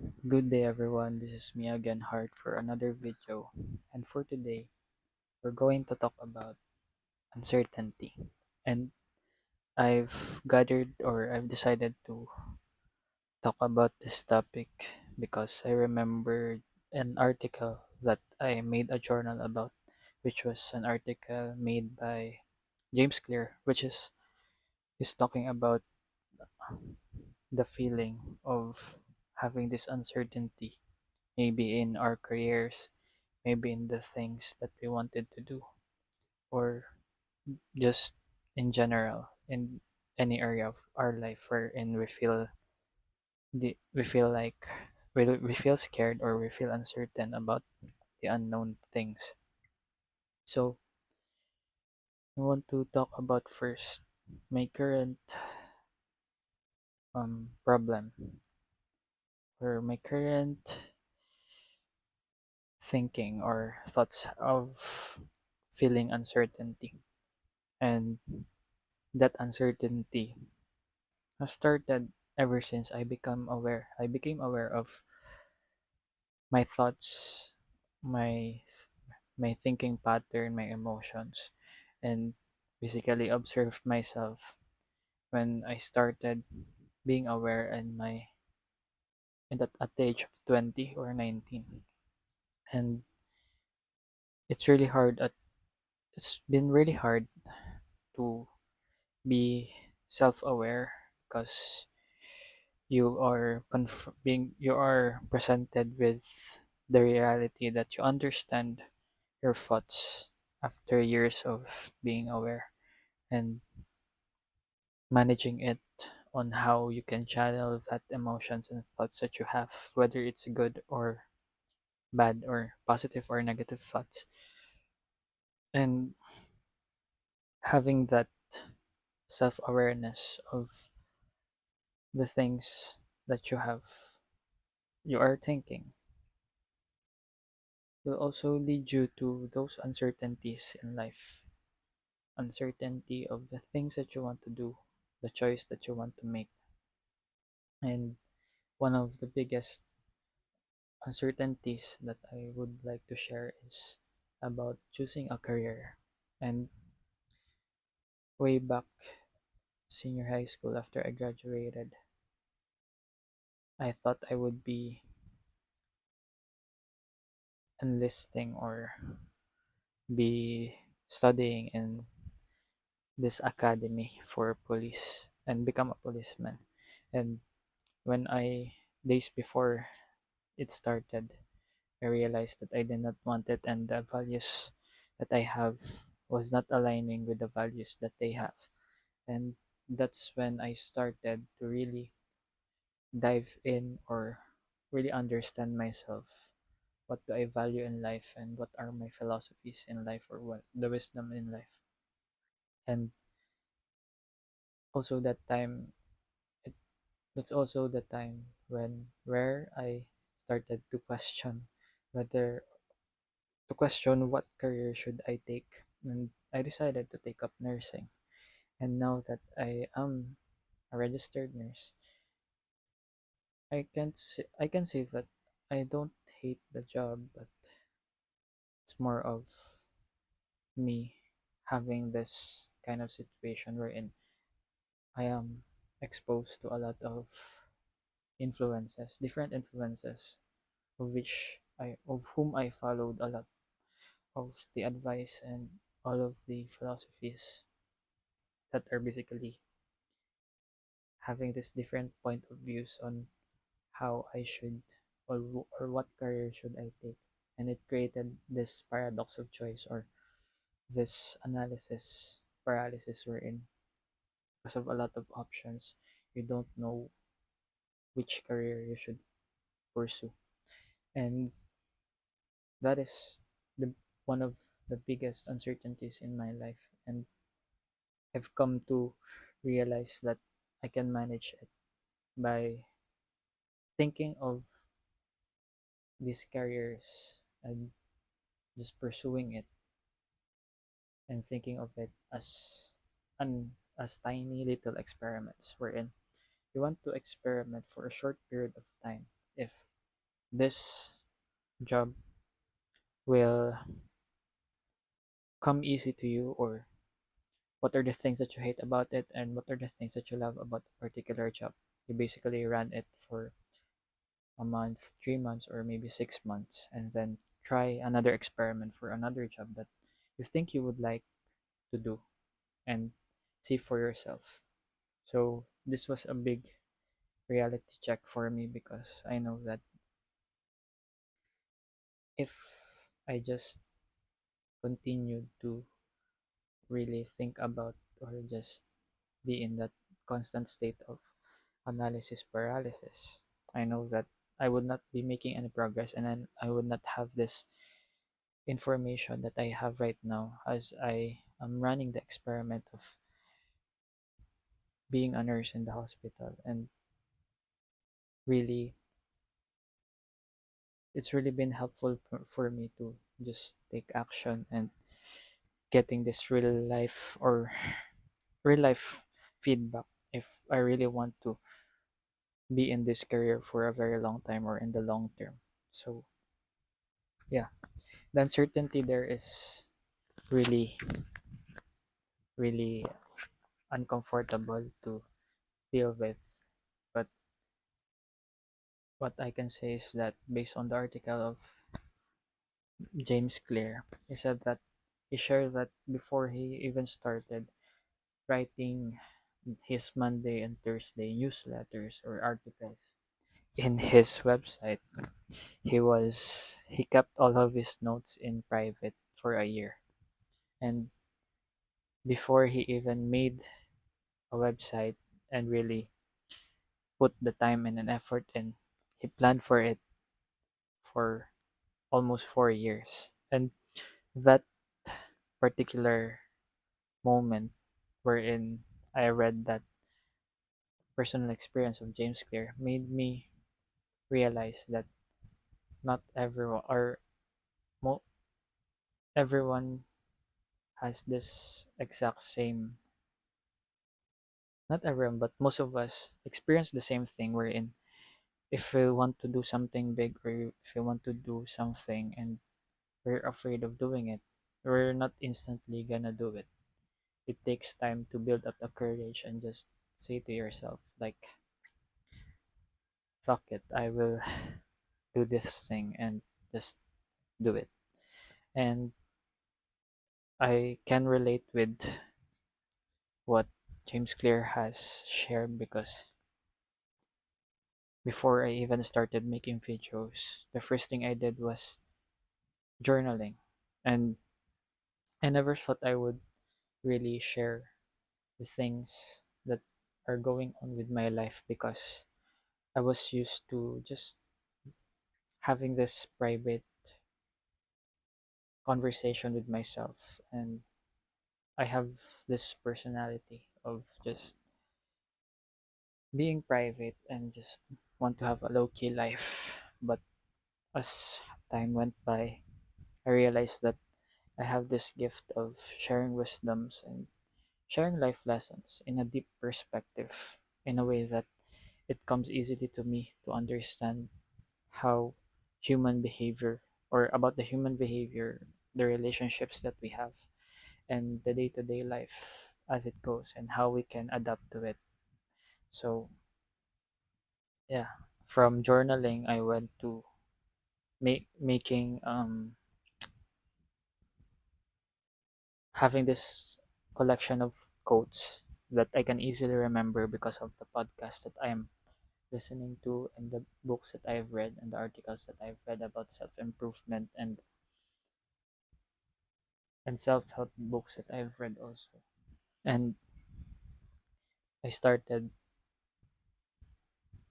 Good day everyone, this is me again Hart for another video, and for today we're going to talk about uncertainty. And I've decided to talk about this topic because I remembered an article that I made a journal about, which was an article made by James Clear, which is talking about the feeling of having this uncertainty, maybe in our careers, maybe in the things that we wanted to do, or just in general in any area of our life wherein we feel like we feel scared or we feel uncertain about the unknown things. So I want to talk about first my current problem, or my current thinking or thoughts of feeling uncertainty. And that uncertainty has started ever since I became aware of my thoughts, my my thinking pattern, my emotions, and basically observed myself when I started being aware at the age of 20 or 19. And it's really hard at it's been really hard to be self-aware because you are presented with the reality that you understand your thoughts after years of being aware and managing it on how you can channel that emotions and thoughts that you have, whether it's good or bad or positive or negative thoughts. And having that self-awareness of the things that you are thinking will also lead you to those uncertainties in life. Uncertainty of the things that you want to do, the choice that you want to make. And one of the biggest uncertainties that I would like to share is about choosing a career. And way back senior high school, after I graduated, I thought I would be enlisting or be studying in this academy for police and become a policeman. And when I days before it started, I realized that I did not want it, and the values that I have was not aligning with the values that they have. And that's when I started to really dive in or really understand myself. What do I value in life, and what are my philosophies in life, or what the wisdom in life? And also that time, it, that's also the time where I started to whether question what career should I take, and I decided to take up nursing. And now that I am a registered nurse, I can say that I don't hate the job, but it's more of me having this kind of situation wherein I am exposed to a lot of different influences, of whom I followed a lot of the advice and all of the philosophies that are basically having this different point of views on how I should, or what career should I take. And it created this paradox of choice, or this analysis paralysis, wherein because of a lot of options you don't know which career you should pursue. And that is the one of the biggest uncertainties in my life, and I've come to realize that I can manage it by thinking of these careers and just pursuing it, and thinking of it as tiny little experiments wherein you want to experiment for a short period of time. If this job will come easy to you, or what are the things that you hate about it and what are the things that you love about a particular job. You basically ran it for a month, 3 months, or maybe 6 months, and then try another experiment for another job that you think you would like to do and see for yourself. So this was a big reality check for me, because I know that if I just continued to really think about, or just be in that constant state of analysis paralysis, I know that I would not be making any progress, and then I would not have this information that I have right now, as I am running the experiment of being a nurse in the hospital. And really, it's really been helpful for me to just take action and getting this real life, or real life feedback, if I really want to be in this career for a very long time, or in the long term. So yeah, the uncertainty there is really, really uncomfortable to deal with. But what I can say is that, based on the article of James Clear, he said that he shared that before he even started writing his Monday and Thursday newsletters or articles in his website, he kept all of his notes in private for a year. And before he even made a website and really put the time and an effort in, he planned for it for almost 4 years. And that particular moment wherein I read that personal experience of James Clear made me realize that not everyone, or mo- everyone has this exact same, not everyone, but most of us experience the same thing, wherein if we want to do something big, or if we want to do something and we're afraid of doing it, we're not instantly gonna do it. It takes time to build up the courage and just say to yourself, like, fuck it, I will do this thing and just do it. And I can relate with what James Clear has shared, because before I even started making videos, the first thing I did was journaling. And I never thought I would really share the things that are going on with my life, because I was used to just having this private conversation with myself. And I have this personality of just being private and just want to have a low key life. But as time went by, I realized that I have this gift of sharing wisdoms and sharing life lessons in a deep perspective, in a way that it comes easily to me to understand how human behavior, or about the human behavior, the relationships that we have, and the day to day life as it goes, and how we can adapt to it. So, yeah, from journaling, I went to making, having this collection of quotes that I can easily remember because of the podcast that I am listening to, and the books that I've read, and the articles that I've read about self improvement, and self help books that I've read also. And I started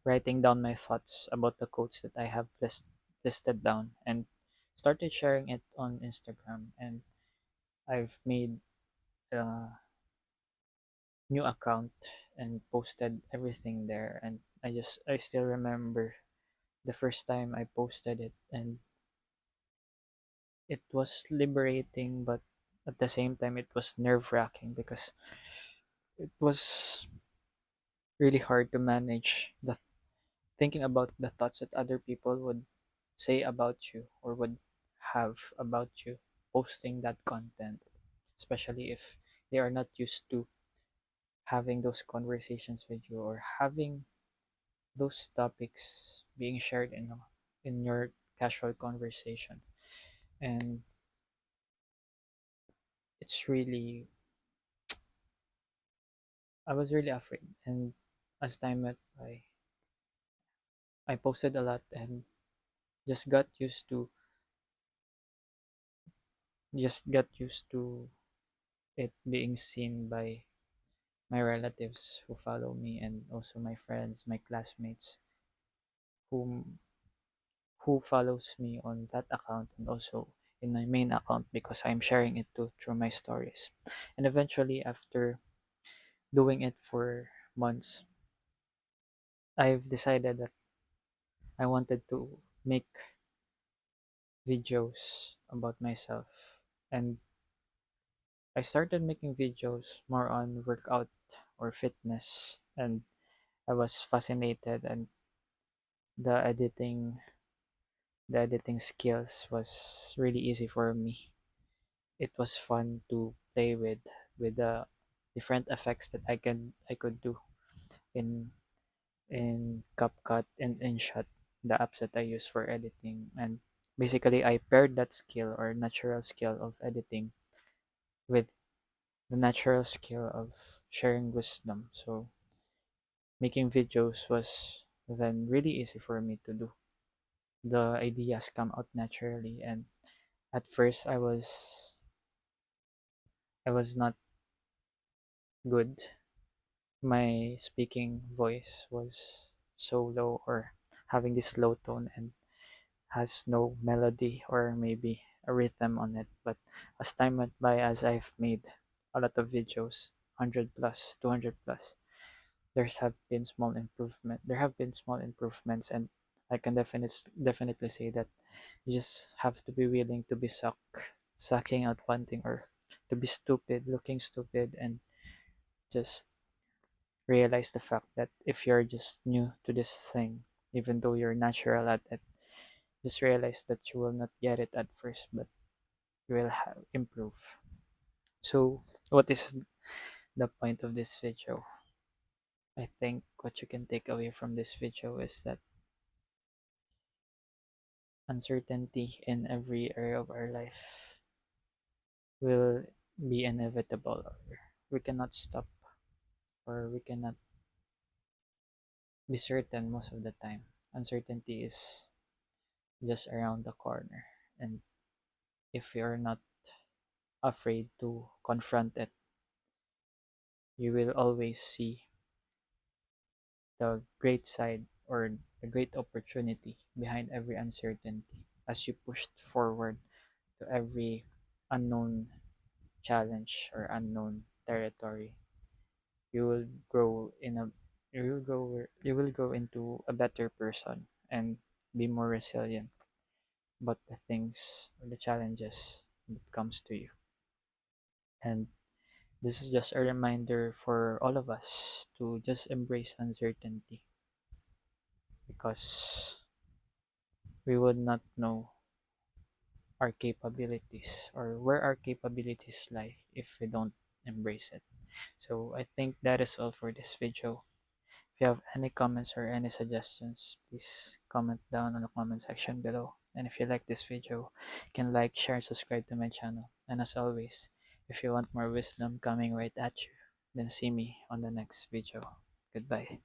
writing down my thoughts about the quotes that I have listed down, and started sharing it on Instagram. And I've made a new account and posted everything there. And I still remember the first time I posted it, and it was liberating, but at the same time it was nerve wracking, because it was really hard to manage the thinking about the thoughts that other people would say about you or would have about you posting that content, especially if they are not used to having those conversations with you or having those topics being shared in your casual conversation. And it's really, I was really afraid. And as time went by, I posted a lot and just got used to it being seen by my relatives who follow me and also my friends, my classmates whom who follows me on that account and also in my main account because I'm sharing it to through my stories. And eventually after doing it for months, I've decided that I wanted to make videos about myself. And I started making videos more on workout or fitness, and I was fascinated, and the editing the editing skills was really easy for me. It was fun to play with the different effects that I could do in CapCut and InShot, the apps that I use for editing. And basically I paired that skill or natural skill of editing with the natural skill of sharing wisdom. So making videos was then really easy for me to do. The ideas come out naturally, and at first I was not good. My speaking voice was so low or having this low tone and has no melody or maybe a rhythm on it. But as time went by, as I've made a lot of videos, 100 plus, 200 plus, there have been small improvements, and I can definitely say that you just have to be willing to be sucking out one thing, or to be stupid, looking stupid, and just realize the fact that if you're just new to this thing, even though you're natural at it, just realize that you will not get it at first, but you will improve. So, what is the point of this video? I think what you can take away from this video is that uncertainty in every area of our life will be inevitable, or we cannot stop, or we cannot be certain most of the time. Uncertainty is just around the corner, and if you're not afraid to confront it, you will always see the great side or the great opportunity behind every uncertainty as you pushed forward to every unknown challenge or unknown territory. You will grow in a you will grow into a better person and be more resilient about the things or the challenges that comes to you. And this is just a reminder for all of us to just embrace uncertainty, because we would not know our capabilities or where our capabilities lie if we don't embrace it. So I think that is all for this video. If you have any comments or any suggestions, please comment down on the comment section below. And if you like this video, you can like, share, and subscribe to my channel. And as always, if you want more wisdom coming right at you, then see me on the next video. Goodbye.